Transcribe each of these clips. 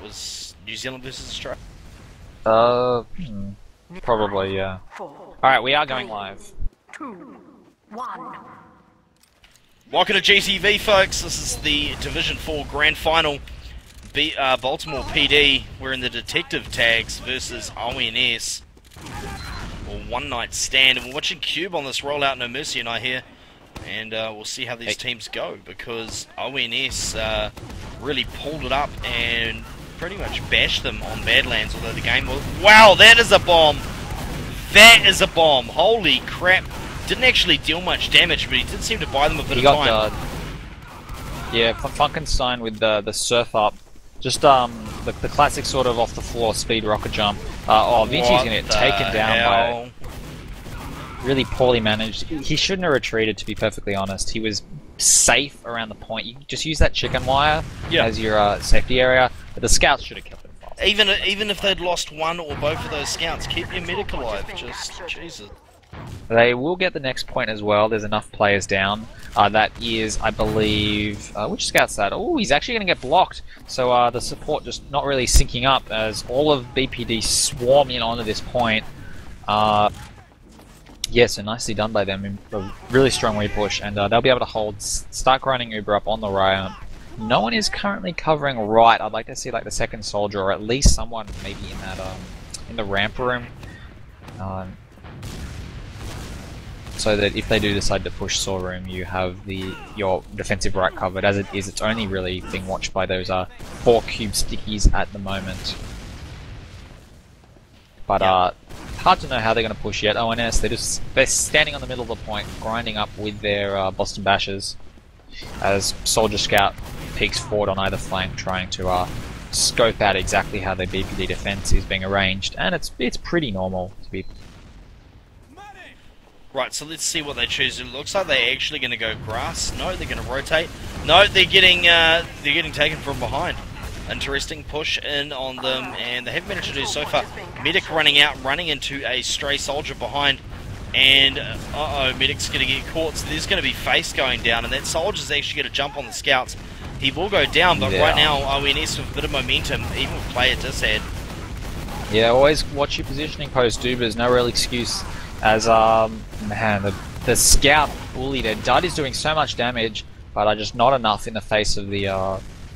was New Zealand versus Australia? Probably, yeah. Alright, we are going live. 2, 1. Welcome to GTV, folks. This is the Division 4 Grand Final. Baltimore PD, we're in the detective tags versus OWL8. Or One Night Stand. And we're watching Cube on this rollout, No Mercy and I here. And we'll see how these teams go, because OWL8 really pulled it up and pretty much bashed them on Badlands, although the game was... Wow, that is a bomb! That is a bomb! Holy crap! Didn't actually deal much damage, but he did seem to buy them a bit of time. Yeah, Funkenstein with the surf up. Just the classic sort of off the floor speed rocket jump. Vinci's gonna get taken down by... Really poorly managed. He shouldn't have retreated, to be perfectly honest. He was safe around the point. You just use that chicken wire as your safety area. But the scouts should have kept it fast. Even if they'd lost one or both of those scouts, keep your medic alive. Just Jesus. They will get the next point as well. There's enough players down. That is, I believe, which scout's that? Oh, he's actually going to get blocked. So the support just not really syncing up as all of BPD swarm in onto this point. Yeah, so nicely done by them. A really strong repush, and they'll be able to hold, start grinding Uber up on the right. No one is currently covering right. I'd like to see like the second soldier, or at least someone maybe in that in the ramp room, so that if they do decide to push saw room, you have your defensive right covered. As it is, it's only really being watched by those 4 cube stickies at the moment. But hard to know how they're going to push yet. OWL8, they're standing on the middle of the point, grinding up with their Boston Bashers, as Soldier Scout peeks forward on either flank, trying to scope out exactly how their BPD defense is being arranged, and it's pretty normal to be. Right, so let's see what they choose. It looks like they're actually going to go grass. No, they're going to rotate. No, they're getting taken from behind. Interesting push in on them, and they haven't managed to do so far. Medic running out, running into a stray soldier behind, and Medic's going to get caught, so there's going to be face going down, and that soldier's actually going to jump on the scouts. He will go down, but right now OWL8 with a bit of momentum, even with player disad. Yeah, always watch your positioning post Dubers, no real excuse, as man, the scout bully there. Dud is doing so much damage, but just not enough in the face of the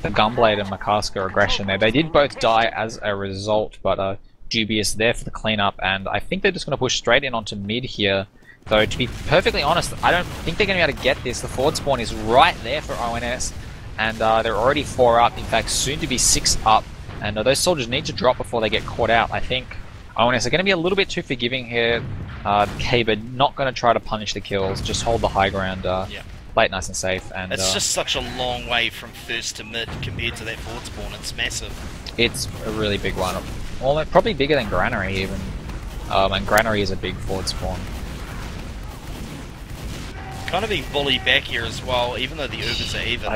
Gunblade and Makaska aggression there. They did both die as a result, but Dubious there for the cleanup, and I think they're just going to push straight in onto mid here. Though, to be perfectly honest, I don't think they're going to be able to get this. The forward spawn is right there for OWL8, and they're already 4 up, in fact soon to be 6 up, and those soldiers need to drop before they get caught out. I think OWL8 are going to be a little bit too forgiving here. Caber not going to try to punish the kills, just hold the high ground. Play it nice and safe, and it's just such a long way from first to mid compared to that forward spawn. It's massive. It's a really big one. Well, probably bigger than Granary even. And Granary is a big forward spawn. Kind of being bullied back here as well, even though the Ubers are even.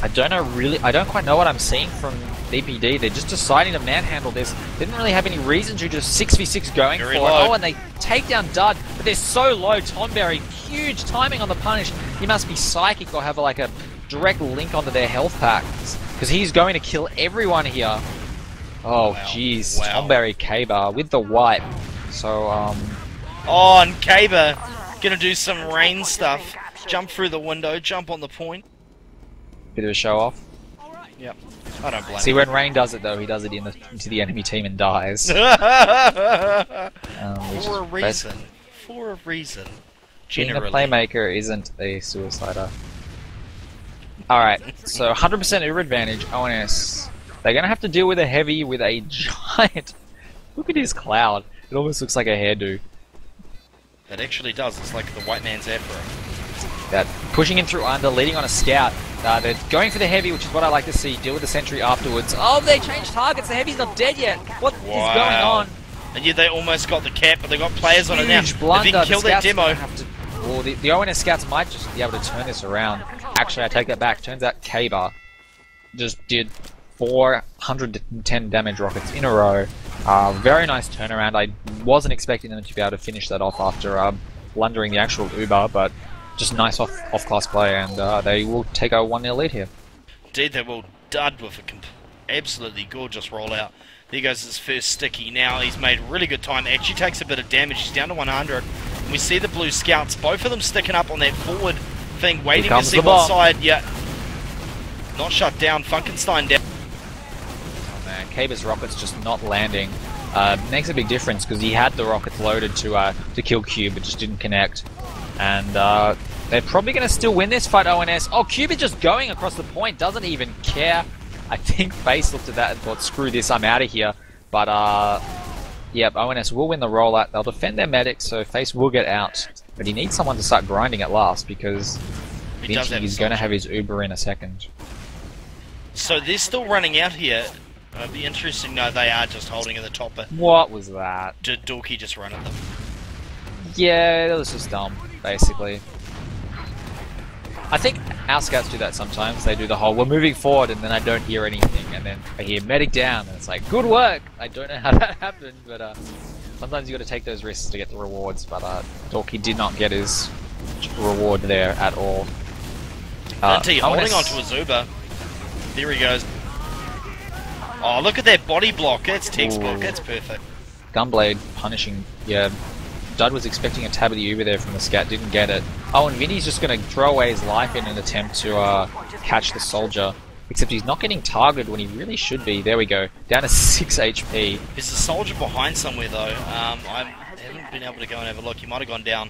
I don't know really. I don't quite know what I'm seeing from BPD. They're just deciding to manhandle this. They didn't really have any reason to, just 6v6 going for it. Oh, and they take down Dud, but they're so low. Tonberry, huge timing on the punish. He must be psychic or have like a direct link onto their health packs, because he's going to kill everyone here. Oh jeez, wow. Tonberry Caber with the wipe. So oh, and Caber gonna do some rain stuff. Jump through the window, jump on the point. Bit of a show off. Yep. I don't blame See, him. When Rain does it though, he does it into the enemy team and dies. For a reason. For a reason. Being a playmaker isn't a suicider. Alright, so 100% Uber advantage, OWL8. They're going to have to deal with a heavy with a giant... Look at his cloud. It almost looks like a hairdo. It actually does. It's like the white man's afro. That pushing him through under, leading on a scout. They're going for the heavy, which is what I like to see. Deal with the sentry afterwards. Oh, they changed targets. The heavy's not dead yet. What is going on? And yet they almost got the cap, but they got players on it now. Blunder. If he can kill that demo. Well, the OWL8 scouts might just be able to turn this around. Actually, I take that back. Turns out Caber just did 410 damage rockets in a row. Very nice turnaround. I wasn't expecting them to be able to finish that off after blundering the actual Uber, but just nice off-class play, and they will take a 1-0 lead here. Indeed, they will. Dud with an Absolutely gorgeous rollout. There goes his first sticky. Now he's made really good time. Actually takes a bit of damage. He's down to 100. We see the blue scouts, both of them sticking up on that forward thing, waiting to see what side. Yeah. Not shut down. Funkenstein down. Oh man, Caber's rocket's just not landing. Makes a big difference because he had the rockets loaded to kill Cube, but just didn't connect. And they're probably going to still win this fight, ONS. Oh, Cube is just going across the point, doesn't even care. I think Face looked at that and thought, screw this, I'm out of here. But, yep, ONS will win the rollout. They'll defend their medics, so Face will get out. But he needs someone to start grinding at last because Vinci is going to have his Uber in a second. So they're still running out here. It'd be interesting. No, they are just holding at the top. What was that? Did Dorky just run at them? Yeah, that was just dumb, basically. I think our scouts do that sometimes. They do the whole, we're moving forward, and then I don't hear anything, and then I hear medic down, and it's like, good work! I don't know how that happened, but sometimes you gotta take those risks to get the rewards, but Dorky did not get his reward there at all. Vinti holding on to his Uber. There he goes. Oh, look at that body block. That's textbook. Ooh. That's perfect. Gunblade punishing, yeah. Dud was expecting a tab of the Uber there from the scout, didn't get it. Oh, and Vinny's just going to throw away his life in an attempt to catch the soldier. Except he's not getting targeted when he really should be. There we go. Down to 6 HP. There's a soldier behind somewhere, though. I haven't been able to go and have a look. He might have gone down.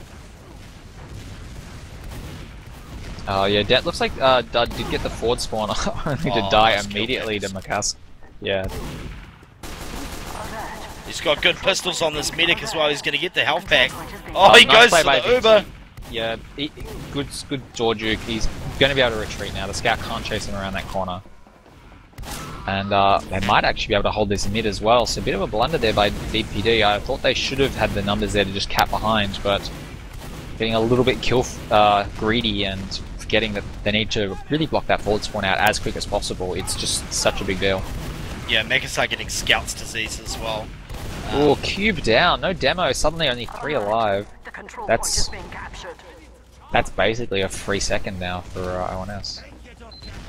Oh, yeah. That looks like Dud did get the forward spawn, only to die immediately to Makas. Yeah. He's got good pistols on this medic as well. He's going to get the health back. Oh, he goes to the Uber. Yeah, good door juke. He's going to be able to retreat now. The scout can't chase him around that corner. And they might actually be able to hold this mid as well. So a bit of a blunder there by DPD. I thought they should have had the numbers there to just cap behind, but getting a little bit kill greedy and forgetting that they need to really block that forward spawn out as quick as possible. It's just such a big deal. Yeah, Mechas are getting Scout's disease as well. Oh, Cube down. No demo. Suddenly only 3 alive. That's basically a free second now for ONS.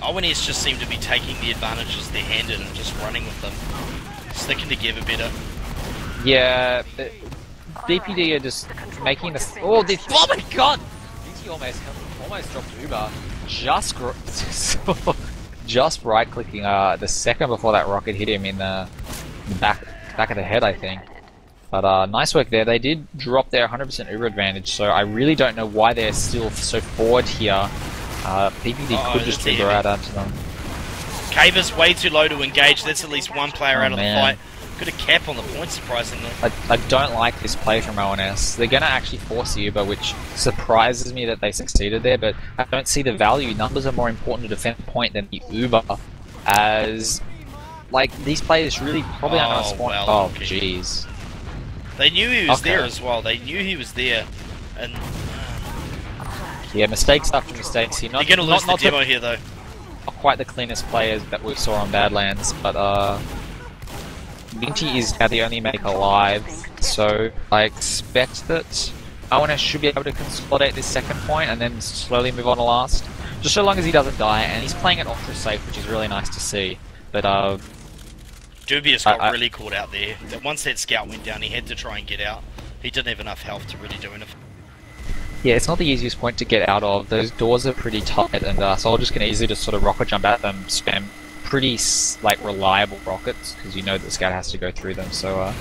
ONS just seem to be taking the advantages they're handed and just running with them. Sticking together better. Yeah, DPD are just making this... Oh, this... Oh my god! He almost dropped Uber. Just right-clicking the second before that rocket hit him in the back of the head, I think. But nice work there. They did drop their 100% Uber advantage, so I really don't know why they're still so forward here. PPD could just Uber out to them. Caver's way too low to engage. That's at least one player out of the fight. Got a cap on the point, surprisingly. I don't like this play from ONS. They're going to actually force the Uber, which surprises me that they succeeded there, but I don't see the value. Numbers are more important to defend the point than the Uber, as... Like, these players really probably aren't going to spawn... Well, oh, jeez. They knew he was there as well. They knew he was there. And yeah, mistakes after mistakes here. You're going to lose the demo here, though. Not quite the cleanest players that we saw on Badlands, but Vinci is now the only make alive, so I expect that ONS should be able to consolidate this second point and then slowly move on to last. Just so long as he doesn't die, and he's playing it ultra safe, which is really nice to see. But Dubious got really caught out there. Once that scout went down, he had to try and get out. He didn't have enough health to really do anything. Yeah, it's not the easiest point to get out of. Those doors are pretty tight, and soldiers can easily just sort of rocket jump at them, spam pretty like reliable rockets, because you know that the scout has to go through them. So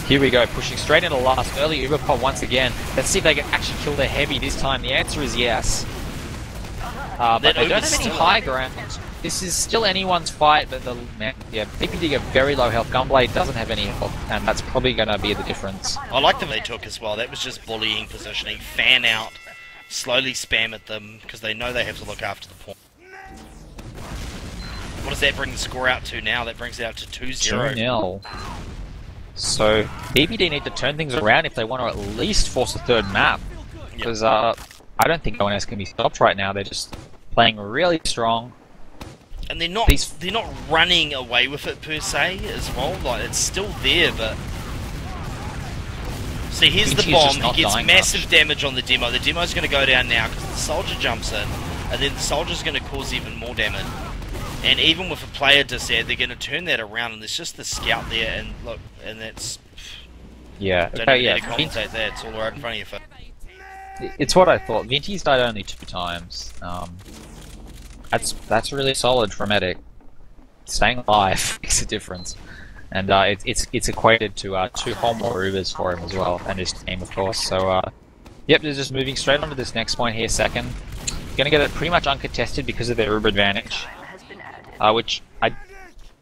here we go, pushing straight into last. Early Uber pop once again. Let's see if they can actually kill the heavy this time. The answer is yes. But they don't have any high ground. This is still anyone's fight, but DPD have very low health. Gunblade doesn't have any health, and that's probably going to be the difference. I like them they took as well. That was just bullying positioning. Fan out, slowly spam at them, because they know they have to look after the point. What does that bring the score out to now? That brings it out to 2-0. 2-0. So DPD need to turn things around if they want to at least force a third map. Because I don't think ONS can be stopped right now. They're just playing really strong. And they're not running away with it per se as well. Like, it's still there, but see, here's the bomb. He gets massive damage on the demo. The demo's going to go down now because the soldier jumps in, and then the soldier's going to cause even more damage. And even with a player disad, they're going to turn that around, and there's just the scout there, and look, and that's... Yeah, Don't okay, even yeah. need to commentate that, it's all right in front of you. It's what I thought. Vinty's died only 2 times. That's really solid for a medic. Staying alive makes a difference, and it's equated to 2 whole more Ubers for him as well, and his team, of course. So, yep, they're just moving straight on to this next point here. Second, gonna get it pretty much uncontested because of their Uber advantage, which I'm a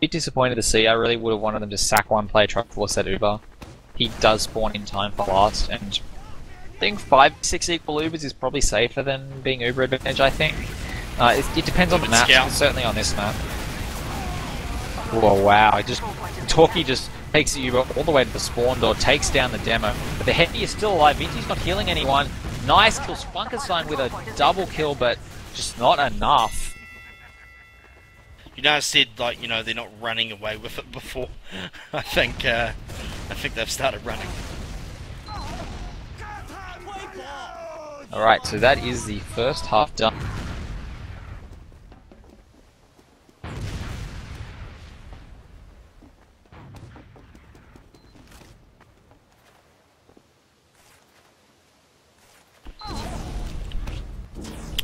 bit disappointed to see. I really would have wanted them to sack one player, try to force that Uber. He does spawn in time for last, and I think 5-6 equal Ubers is probably safer than being Uber advantage, I think. It depends on the map, certainly on this map. Whoa, wow, Torquay just takes the Uber all the way to the spawn door, takes down the demo, but the Heavy is still alive. Vinty's not healing anyone. Nice kill, Spunkerstein with a double kill, but just not enough. You know, I said, like, you know, they're not running away with it before. I think they've started running. Alright, so that is the first half done.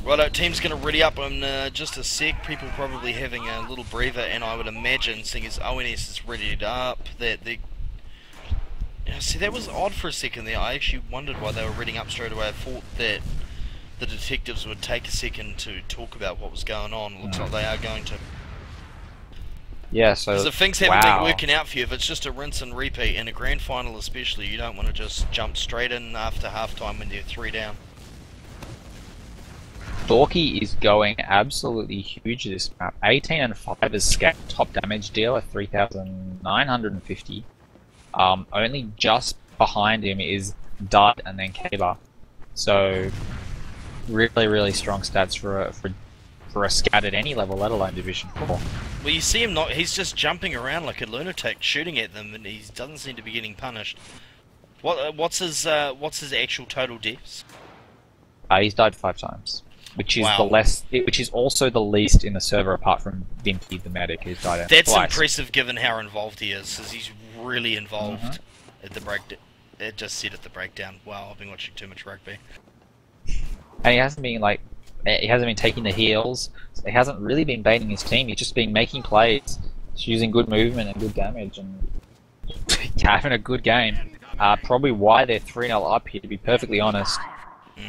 Righto, team's going to ready up in just a sec. People probably having a little breather, and I would imagine, seeing as ONS is readied up, that they... Yeah, see, that was odd for a second there. I actually wondered why they were reading up straight away. I thought that the detectives would take a second to talk about what was going on. It looks like they are going to. Yeah, so... Because if things haven't been working out for you, if it's just a rinse and repeat, in a grand final especially, you don't want to just jump straight in after half-time when you're 3 down. Torquay is going absolutely huge this map. 18 and 5 is scat top damage dealer, 3,950. Only just behind him is Dud and then Kaber. So really strong stats for a scat at any level, let alone Division 4. Well, you see him not, he's just jumping around like a lunatic, shooting at them, and he doesn't seem to be getting punished. What's his actual total deaths? He's died 5 times. Which is which is also the least in the server apart from Vinty the medic, who's died out That's twice. impressive given how involved he is, because he's really involved at the breakdown. It just said at the breakdown. Wow, I've been watching too much rugby. And he hasn't been taking the heals. So he hasn't really been baiting his team. He's just been making plays, just using good movement and good damage, and having a good game. Probably why they're 3-0 up here, to be perfectly honest,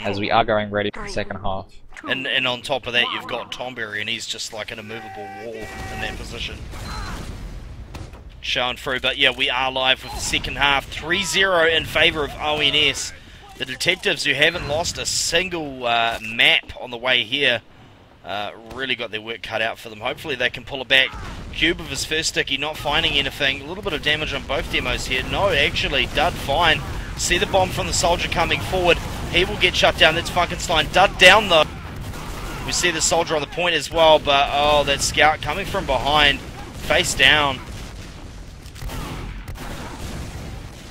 as we are going ready for the second half. And on top of that, you've got Tomberry, and he's just like an immovable wall in that position. Showing through, but yeah, we are live with the second half. 3-0 in favour of ONS. The detectives, who haven't lost a single map on the way here, really got their work cut out for them. Hopefully they can pull it back. Cube with his first sticky, not finding anything. A little bit of damage on both demos here. No, actually, Dud fine. See the bomb from the soldier coming forward. He will get shut down. That's Frankenstein. Dud down though. We see the soldier on the point as well, but oh, that scout coming from behind. Face down.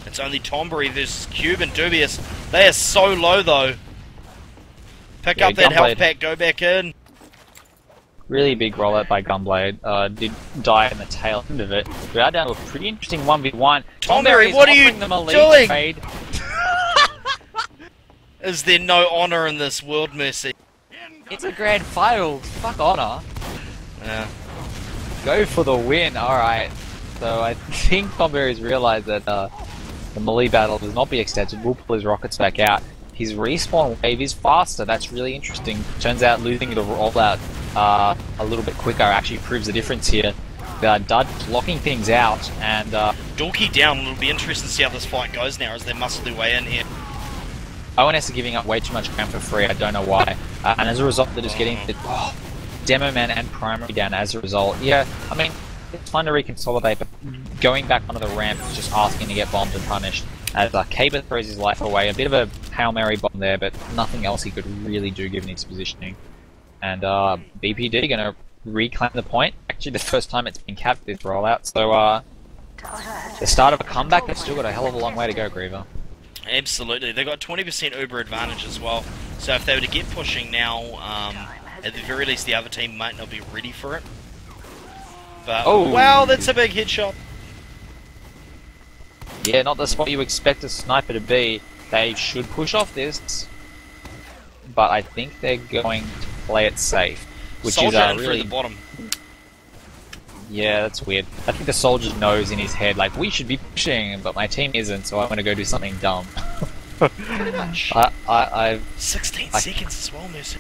It's only Tomberry versus Cube and Dubious. They are so low though. Pick up that health pack, go back in. Really big rollout by Gunblade. Did die in the tail end of it. We are down to a pretty interesting 1v1. Tomberry, what are you doing? Trade. Is there no honour in this world, Mercy? It's a grand final. Fuck honour. Yeah. Go for the win. Alright. So I think Tomberry's realised that the melee battle does not be extended. We'll pull his rockets back out. His respawn wave is faster. That's really interesting. Turns out losing the rollout a little bit quicker actually proves the difference here. Dud blocking things out, and Dorky down. It'll be interesting to see how this fight goes now as they muscle their way in here. ONS are giving up way too much ground for free. I don't know why. And as a result, they're just getting Demo Man and Primary down as a result. Yeah, I mean, it's fun to reconsolidate, but going back onto the ramp is just asking to get bombed and punished. As Kaber throws his life away. A bit of a Hail Mary bomb there, but nothing else he could really do given his positioning. And BPD going to reclaim the point. Actually, the first time it's been capped this rollout. So, the start of a comeback, they've still got a hell of a long way to go, Griever. Absolutely. They've got 20% Uber advantage as well. So if they were to get pushing now, at the very least the other team might not be ready for it. But, Oh. wow, that's a big headshot. Yeah, not the spot you expect a sniper to be. They should push off this, but I think they're going to play it safe, which Soldier is in through really the bottom. yeah, that's weird. I think the soldier knows in his head like we should be pushing, but my team isn't, so I'm going to go do something dumb. Pretty much. I've 16 seconds as well, Mercy.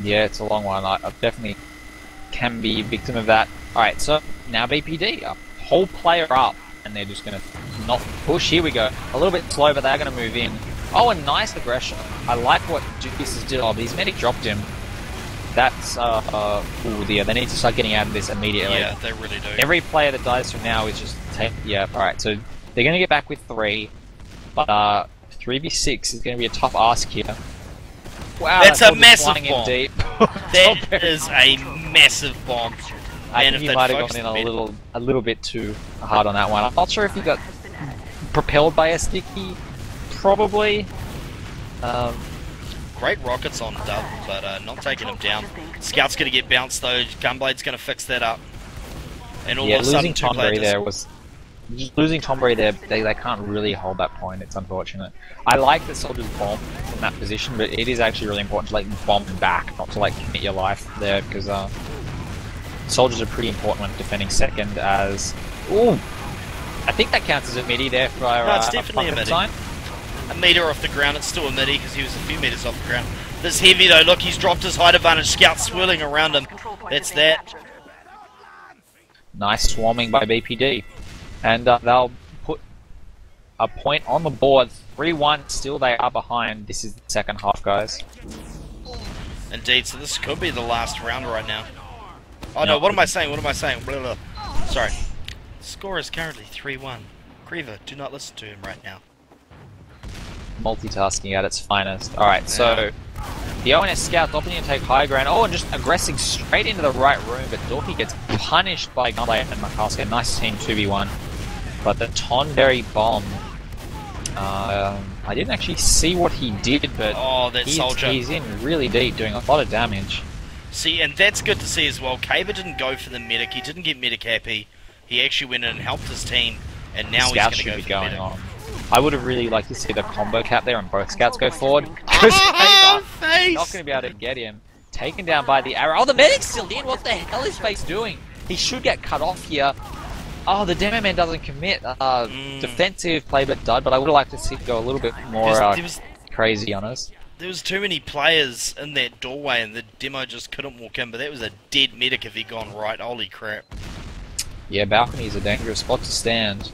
yeah, it's a long one. I definitely can be a victim of that. All right, so now BPD, a whole player up. And they're just going to not push. Here we go. A little bit slow, but they're going to move in. Oh, a nice aggression. I like what Dukes has did. Oh, but his medic dropped him. That's, ooh, yeah, they need to start getting out of this immediately. Yeah, they really do. Every player that dies from now is just take, yeah, alright, so they're going to get back with 3. But, 3v6 is going to be a tough ask here. Wow, that's a all just massive flying in bomb. deep. That is a massive bomb. I And think if he might they'd have focused gone in the mid- a little bit too hard on that one. I'm not sure if he got propelled by a sticky. Probably. Great rockets on Dub, but not taking him down. Scout's going to get bounced though. Gunblade's going to fix that up. And all Yeah, of a sudden, losing Tombury there was losing Tombury there. They can't really hold that point. It's unfortunate. I like the soldiers bomb from that position, but it is actually really important to like bomb back, not to like commit your life there because soldiers are pretty important when defending second. As ooh, I think that counts as a midi there for No, it's definitely a midi. Frankenstein. A meter off the ground, it's still a midi because he was a few meters off the ground. This heavy though, look, he's dropped his height advantage. Scout swirling around him. That's that. Nice swarming by BPD. And they'll put a point on the board. 3-1, still they are behind. This is the second half, guys. Indeed, so this could be the last round right now. Oh No. no, what am I saying? What am I saying? Blah, blah. Sorry. Score is currently 3-1. Creever, do not listen to him right now. Multitasking at its finest. Alright, so the ONS Scout opting to take high ground. Oh, and just aggressing straight into the right room, but Dorky gets punished by Gunblade and McCasker. Nice team 2v1. But the Tonberry bomb, I didn't actually see what he did, but Oh, that soldier. he's in really deep, doing a lot of damage. See, and that's good to see as well. Caver didn't go for the medic. He didn't get medic happy. He actually went in and helped his team, and now Scouts he's should going be to go for the going medic. on. I would have really liked to see the combo cap there and both scouts go forward. Because Oh, Faber not going to be able to get him. Taken down by the arrow. Oh, the medic's still in. What the hell is Face doing? He should get cut off here. Oh, the demo man doesn't commit. Defensive play but dud, but I would have liked to see it go a little bit more crazy on us. There was too many players in that doorway, and the demo just couldn't walk in. But that was a dead medic if he'd gone right. Holy crap! Yeah, balcony is a dangerous spot to stand.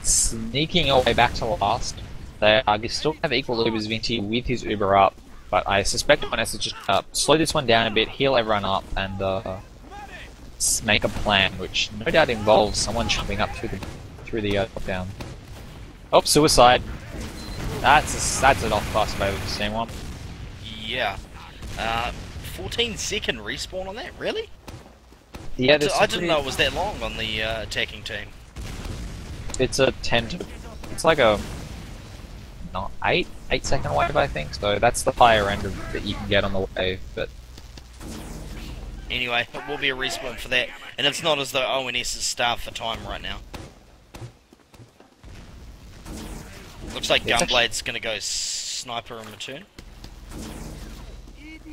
Sneaking away back to last. They still have equal Ubers Vinti with his Uber up, but I suspect ONS is just slow this one down a bit, heal everyone up, and make a plan, which no doubt involves someone jumping up through the down. Oh, suicide! That's an off-class if I've ever seen one. Yeah. 14-second respawn on that. Really? Yeah, I didn't know it was that long on the attacking team. It's a 10 to... It's like a... Not 8-second wave, I think. So that's the higher end of that you can get on the wave, but... Anyway, it will be a respawn for that. And it's not as though ONS is starved for time right now. Looks like Gunblade's going to go sniper in return.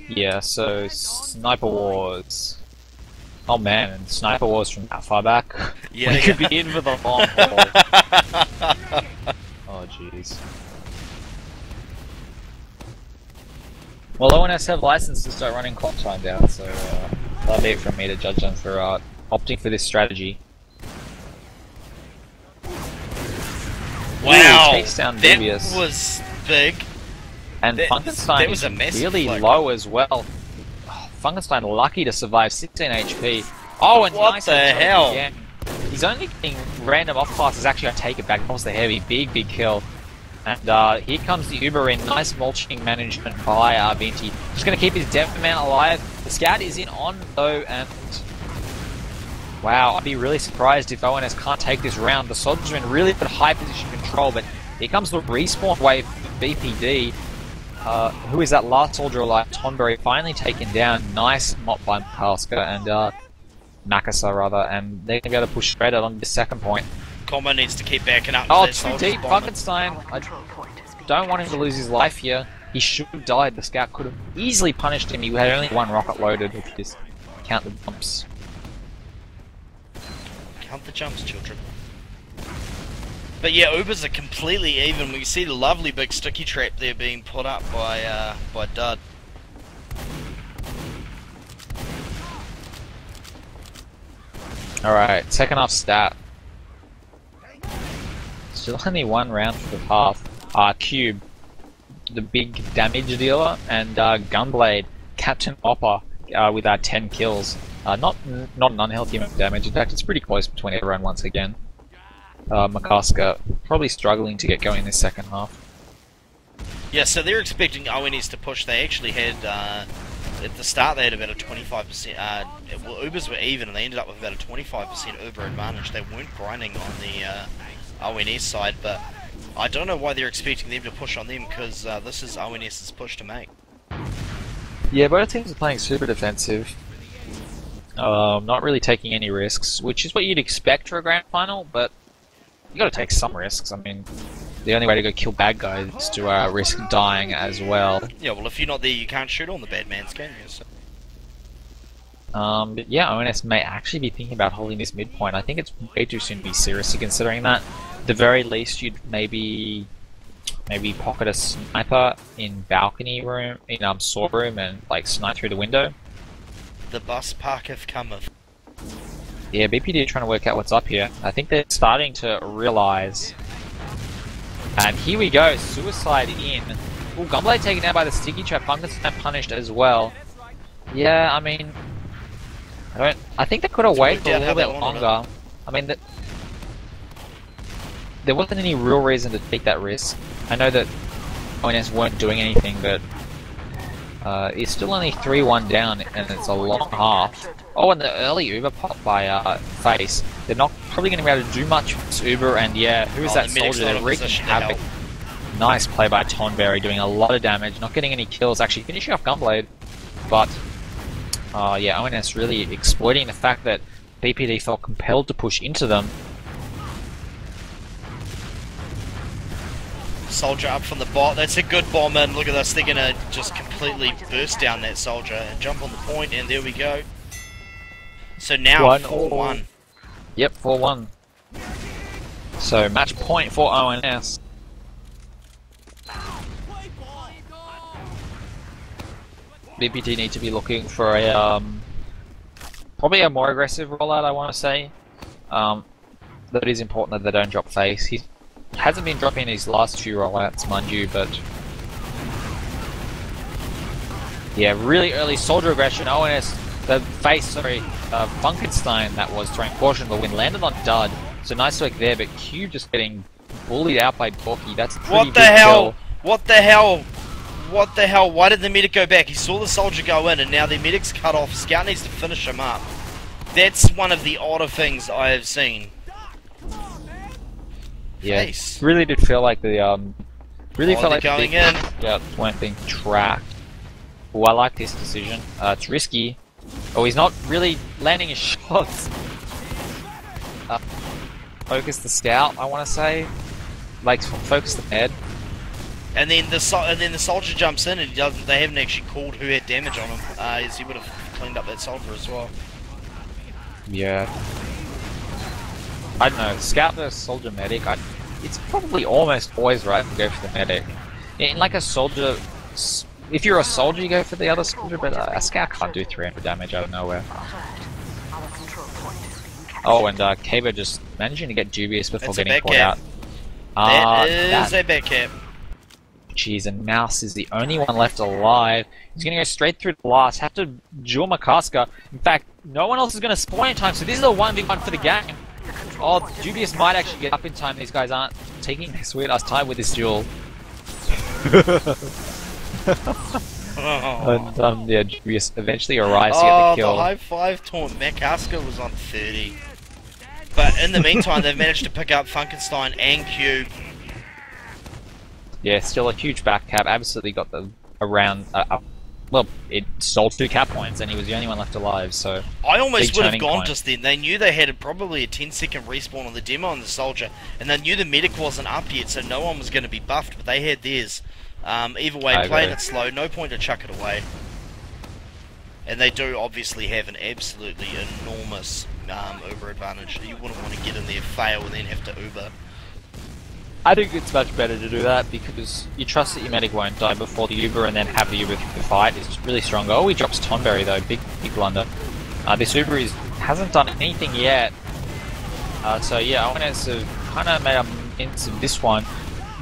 Yeah, so Sniper Wars... Oh man, and Sniper Wars from that far back. Yeah, we could be in for the long haul. Oh jeez. Well, ONS have license to start running clock time down, so that'll be it from me to judge them for opting for this strategy. Wow, Ooh, takes down that Dubious. was big. And that Funkenstein was is a massive really flag. low as well. Oh, Funkenstein lucky to survive 16 HP. Oh, and What nice the headshot hell? again. He's only getting random off classes. Actually, I take it back. That was the heavy, big kill. And here comes the Uber in. Nice mulching management by Vinti. Just going to keep his Death Man alive. The Scout is in on though, and wow, I'd be really surprised if ONS can't take this round. The soldiers are in really good high position control, but here comes the respawn wave for BPD. Who is that last soldier alive? Tonberry finally taken down. Nice mop by Palska, and Nakasa rather, and they're gonna be able to push straight out on the second point. Combo needs to keep backing up. Oh, That too soldier's deep, bombing. Frankenstein. I don't want him to lose his life here. He should have died. The scout could have easily punished him. He had only one rocket loaded, which is count the jumps. Count the jumps, children. But yeah, Ubers are completely even. We see the lovely big sticky trap there being put up by Dud. Alright, second half stat. Still only one round for the half. Cube, the big damage dealer, and Gunblade, Captain Opper, with 10 kills. Not an unhealthy amount of damage. In fact, it's pretty close between everyone once again. Makaska probably struggling to get going this second half. Yeah, so they're expecting ONS to push. They actually had, at the start they had about a 25%, well, Ubers were even and they ended up with about a 25% Uber advantage. They weren't grinding on the ONS side, but I don't know why they're expecting them to push on them, because this is ONS's push to make. Yeah, both teams are playing super defensive. Not really taking any risks, which is what you'd expect for a grand final, but you gotta take some risks. I mean, the only way to go kill bad guys is to risk dying as well. Yeah, well, if you're not there, you can't shoot on the bad mans, can you? So. But yeah, ONS may actually be thinking about holding this midpoint. I think it's way too soon to be seriously considering that. At the very least, you'd maybe pocket a sniper in balcony room, in saw room, and like snipe through the window. The bus parketh cometh. Yeah, BPD are trying to work out what's up here. I think they're starting to realize. And here we go, suicide in. Ooh, Gunblade taken down by the sticky trap. Funkenstein punished as well. Yeah, I mean, I think they could have waited for a little bit longer. I mean, there wasn't any real reason to take that risk. I know that ONS weren't doing anything, but it's still only 3-1 down, and it's a long half. Oh, and the early Uber pop by Face. They're not probably going to be able to do much with this Uber, and yeah, who is that soldier there? Wreaking havoc. Nice play by Tonberry, doing a lot of damage, not getting any kills, actually finishing off Gunblade. But, yeah, ONS really exploiting the fact that BPD felt compelled to push into them. Soldier up from the bot. That's a good bomb in. Look at this. They're going to just completely burst down that soldier and jump on the point, and there we go. So now 4-1. Yep, 4-1. So match point for ONS. BPT need to be looking for a probably a more aggressive rollout, I want to say. That it is important that they don't drop Face. He hasn't been dropping his last few rollouts, mind you, but yeah, really early soldier aggression. ONS, the Face, sorry, Funkenstein that was throwing caution for the wind landed on Dud. So nice work there, but Q just getting bullied out by Dorky. That's a pretty big kill. What the hell? What the hell? Why did the medic go back? He saw the soldier go in, and now the medic's cut off. Scout needs to finish him up. That's one of the odder things I have seen. Yeah, really did feel like the really felt like going in. Yeah, weren't being tracked. Oh, I like this decision. It's risky. Oh, he's not really landing his shots. Focus the scout, I want to say. Like focus the head. And then the soldier jumps in, and he doesn't. They haven't actually called who had damage on him. As he would have cleaned up that soldier as well. Yeah. I don't know. Scout versus soldier medic. It's probably almost always right to go for the medic. In like a soldier, if you're a soldier, you go for the other soldier, but a scout can't do 300 damage out of nowhere. Oh, and Kaba just managing to get dubious before getting caught out. That is a bad cap. Jeez, and Mouse is the only one left alive. He's gonna go straight through the last, have to duel Makaska. In fact, no one else is gonna spawn in time, so this is a 1v1 for the game. Oh, Dubious might actually get up in time. These guys aren't taking their sweet ass time with this duel. And yeah, Dubious eventually arrives to get the kill. The high 5 taunt. Makaska was on 30. But in the meantime, they've managed to pick up Funkenstein and Q. Yeah, still a huge back cap. Absolutely got the around well, it stole 2 cap points, and he was the only one left alive. So I almost big would have turning gone point. just then. They knew they had probably a 10-second respawn on the demo on the soldier, and they knew the medic wasn't up yet, so no one was going to be buffed, but they had theirs. Either way, I playing agree. it slow, no point to chuck it away. And they do obviously have an absolutely enormous Uber advantage. You wouldn't want to get in there, fail, and then have to Uber. I think it's much better to do that because you trust that your medic won't die before the Uber, and then have the Uber through the fight is really strong. Oh, he drops Tonberry though, big blunder. This Uber hasn't done anything yet. So yeah, ONS have kind of made a mince of this one.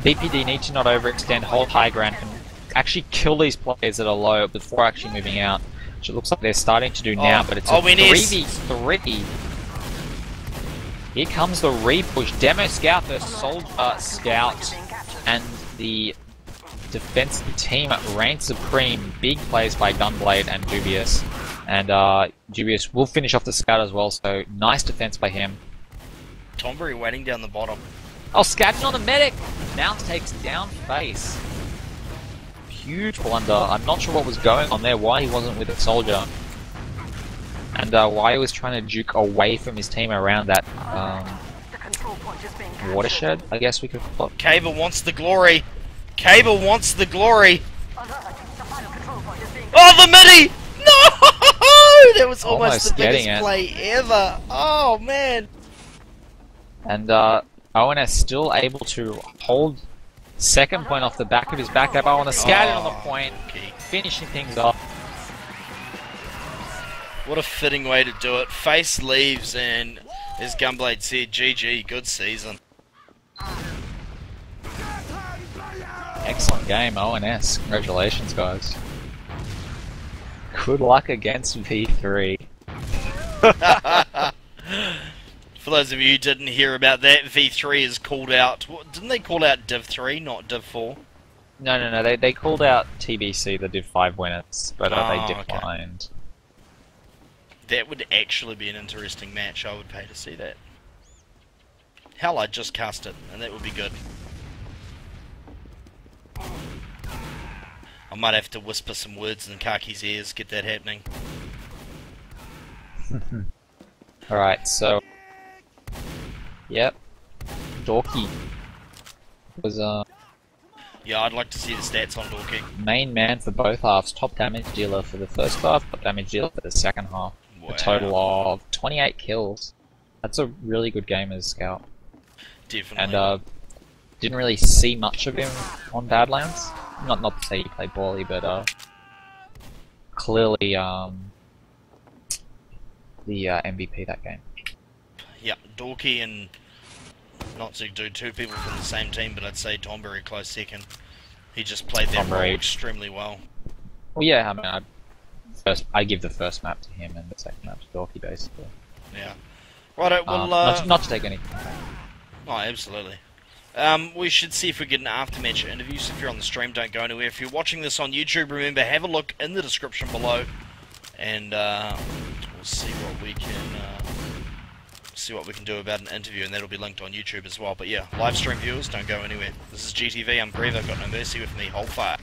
BPD need to not overextend, hold high ground, and actually kill these players that are low before actually moving out. Which it looks like they're starting to do now, but it's a ONS. 3v3. Here comes the repush. Demo Scout versus Soldier Scout, and the defensive team reigns supreme. Big plays by Gunblade and Dubious. And Dubious will finish off the Scout as well, so nice defense by him. Tombury waiting down the bottom. Oh, scouting on the medic! Now takes down face. Huge blunder. I'm not sure what was going on there, why he wasn't with the soldier. And why he was trying to juke away from his team around that watershed, I guess we could call it. Cable wants the glory. Cable wants the glory. Oh, the midi! No! That was almost the biggest play ever. Oh, man. And ONS still able to hold second point off the back of his backup. I want to scout it on the point, finishing things off. What a fitting way to do it. Face leaves, and as Gunblade said, GG, good season. Excellent game, ONS. Congratulations, guys. Good luck against V3. For those of you who didn't hear about that, V3 is called out. Didn't they call out Div 3, not Div 4? No. They called out TBC, the Div 5 winners, but they declined. Okay. That would actually be an interesting match. I would pay to see that. Hell, I'd just cast it, and that would be good. I might have to whisper some words in Kaki's ears, get that happening. Alright, so... Yep. Dorky was Yeah, I'd like to see the stats on Dorky. main man for both halves. Top damage dealer for the first half, top damage dealer for the second half. Wow. A total of 28 kills. That's a really good game as Scout. Definitely. And didn't really see much of him on Badlands. Not to say he played poorly, but clearly the MVP that game. Yeah, Dorky and not to do two people from the same team, but I'd say Tombury close second. He just played that role extremely well. Well, yeah, I mean, I give the first map to him and the second map to Dorky, basically. Yeah. Righto, well, not to take anything. Oh, absolutely. We should see if we get an aftermatch interview, so if you're on the stream, don't go anywhere. If you're watching this on YouTube, remember, have a look in the description below, and we'll see what we can do about an interview, and that'll be linked on YouTube as well. But yeah, live stream viewers, don't go anywhere. This is GTV, I'm Greve, I've got no mercy with me, hold fire.